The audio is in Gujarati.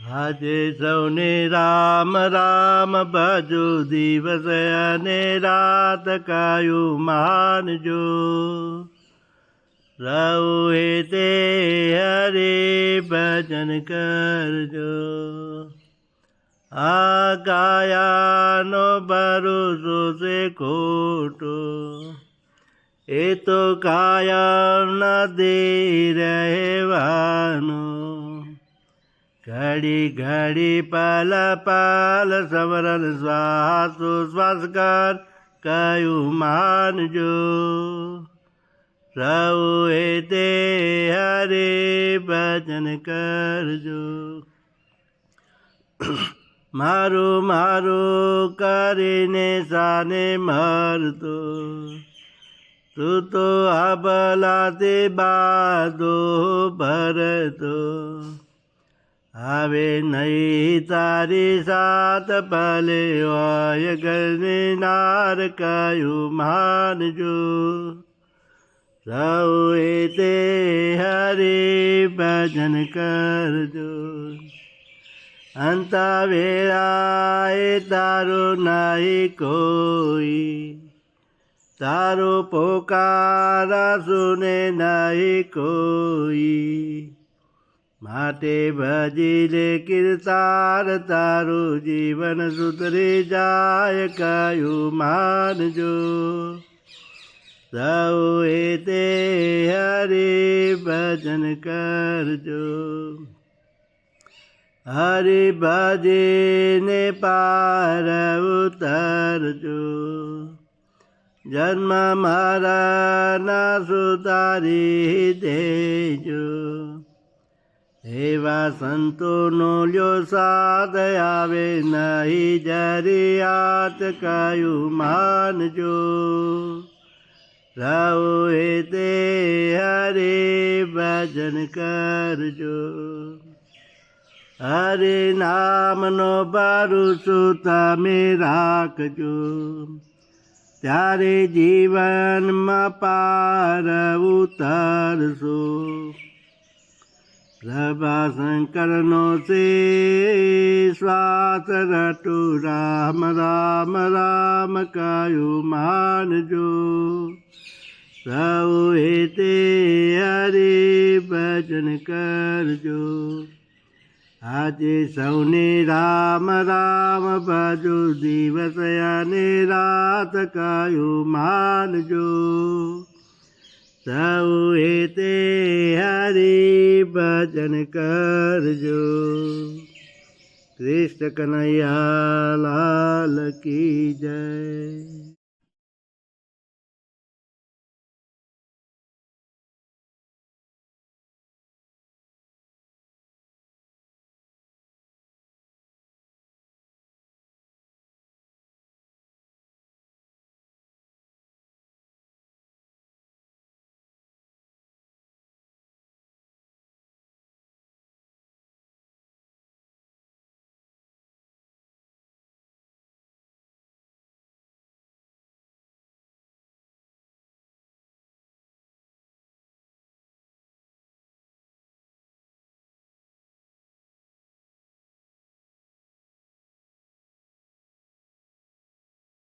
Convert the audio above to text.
આજે સૌને રામ રામ ભજો, દિવસ અને રાત કાયું માનજો. રહે તે હરે ભજન કરજો. આ કાયાનો ભરોસો છે ખોટો, એ તો કાયમ નથી રહેવાનો. ઘડી ઘડી પલ પલ સવરણ શ્વાસ કર કયું માનજો. રહે તે હરે ભજન કરજો. મારું મારું કરીને સાને મરતો, તું તો અબલાથી બાદો ભરતો. હવે નહીં તારી સાત ભલે હોય ગરનાર કયું માનજો. રહે તે હરે ભજન કરજો. અંત વેળાએ તારો નહીં કોઈ, તારો પોકારા સુને નહીં કોઈ. માટે ભજી લે કીર્તાર, તારું જીવન સુધરી જાય કયું માનજો. રહે તે હરે ભજન કરજો. હરિ ભજીને પાર ઉતરજો. જન્મ મરણના સુધારી દેજો. એવા સંતોનો લ્યો સાથ, આવે નહીં જરિયાત કયું માનજો. રહે તે હરે ભજન કરજો. હરે નામનો ભરોસો તમે રાખજો, ત્યારે જીવનમાં પાર ઉતરશો. પ્રભાશંકરનો છે શ્વાસ રટુ, રામ રામ રામ કયું માનજો. રહે તે હરે ભજન કરજો. આજે સૌને રામ રામ ભજો, દિવસ અને રાત કયું માનજો. રહે તે હરે ભજન કરજો. કૃષ્ણ કનૈયા લાલ કી જય.